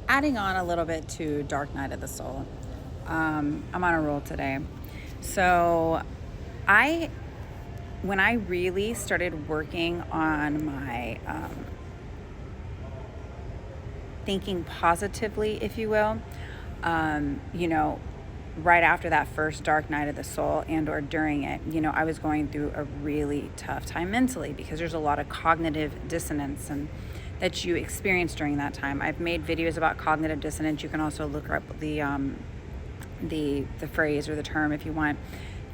adding on a little bit to Dark Night of the Soul. I'm on a roll today. So, I when I really started working on my thinking positively, if you will, um, you know, right after that first dark night of the soul and or during it, I was going through a really tough time mentally because there's a lot of cognitive dissonance and that you experience during that time. I've made videos about cognitive dissonance. You can also look up the phrase or the term if you want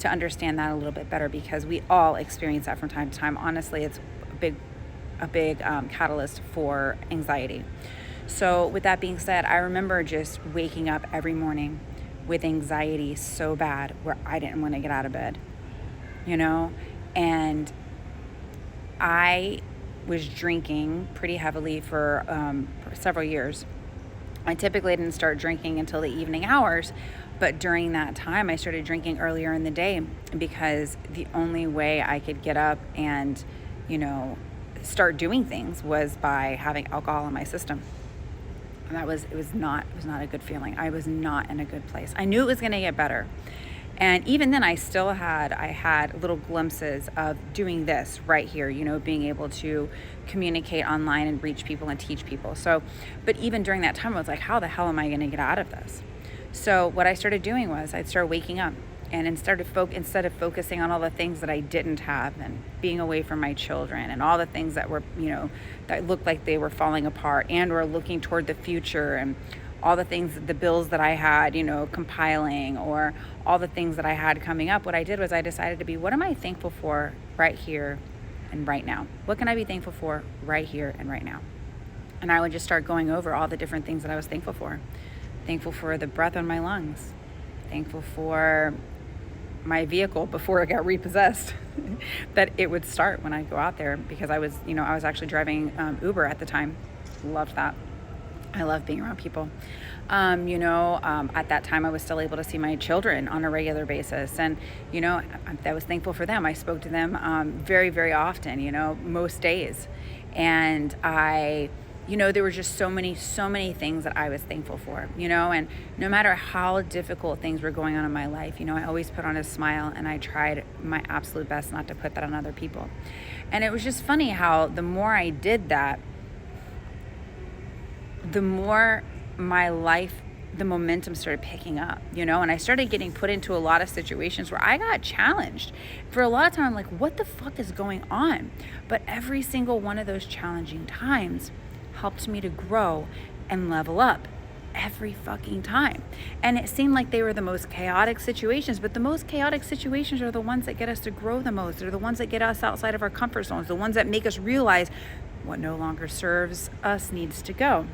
to understand that a little bit better, because we all experience that from time to time. Honestly, it's a big catalyst for anxiety. So with that being said, I remember just waking up every morning with anxiety so bad where I didn't want to get out of bed, you know? And I was drinking pretty heavily for several years. I typically didn't start drinking until the evening hours, but during that time, I started drinking earlier in the day because the only way I could get up and, you know, start doing things was by having alcohol in my system. And it was not a good feeling. I was not in a good place. I knew it was going to get better. And even then I had little glimpses of doing this right here, being able to communicate online and reach people and teach people. So, but even during that time, I was like, how the hell am I going to get out of this? So what I started doing was I'd start waking up, and instead of focusing on all the things that I didn't have and being away from my children and all the things that were, that looked like they were falling apart, and or looking toward the future and all the things, the bills that I had, compiling, or all the things that I had coming up, what I did was I decided to be, what am I thankful for right here and right now? What can I be thankful for right here and right now? And I would just start going over all the different things that I was thankful for. Thankful for the breath on my lungs. Thankful for my vehicle before it got repossessed, that it would start when I go out there, because I was actually driving Uber at the time. Loved that. I love being around people. At that time I was still able to see my children on a regular basis. And, I was thankful for them. I spoke to them very, very often, most days. And there were just so many things that I was thankful for, and no matter how difficult things were going on in my life, I always put on a smile, and I tried my absolute best not to put that on other people. And it was just funny how the more I did that, the more my life, the momentum started picking up, and I started getting put into a lot of situations where I got challenged. For a lot of time, I'm like, what the fuck is going on? But every single one of those challenging times helped me to grow and level up every fucking time. And it seemed like they were the most chaotic situations, but the most chaotic situations are the ones that get us to grow the most. They're the ones that get us outside of our comfort zones, the ones that make us realize what no longer serves us needs to go.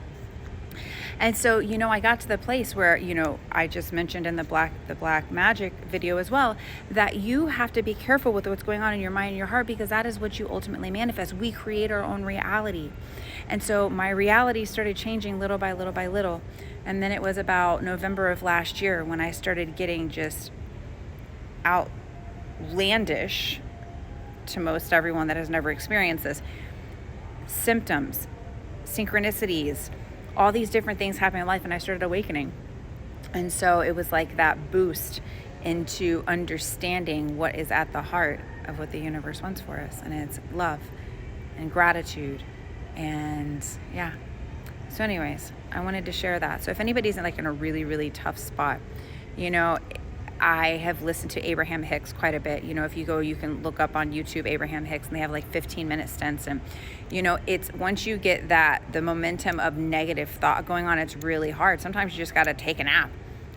And so, I got to the place where, I just mentioned in the black magic video as well, that you have to be careful with what's going on in your mind and your heart, because that is what you ultimately manifest. We create our own reality. And so my reality started changing little by little by little. And then it was about November of last year when I started getting just outlandish, to most everyone that has never experienced this, symptoms, synchronicities, all these different things happening in life, and I started awakening. And so it was like that boost into understanding what is at the heart of what the universe wants for us, and it's love and gratitude. And yeah, so anyways, I wanted to share that. So if anybody's in a really, really tough spot, I have listened to Abraham Hicks quite a bit. If you go, you can look up on YouTube Abraham Hicks, and they have 15-minute stints. And, it's once you get the momentum of negative thought going on, it's really hard. Sometimes you just got to take a nap,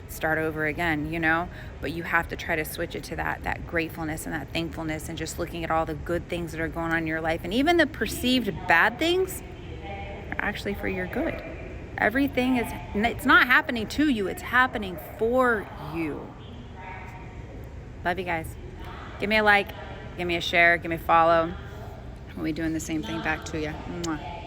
start over again, but you have to try to switch it to that gratefulness and that thankfulness, and just looking at all the good things that are going on in your life. And even the perceived bad things are actually for your good. Everything it's not happening to you, it's happening for you. Love you guys. Give me a like, give me a share, give me a follow. We'll be doing the same thing back to you. Mwah.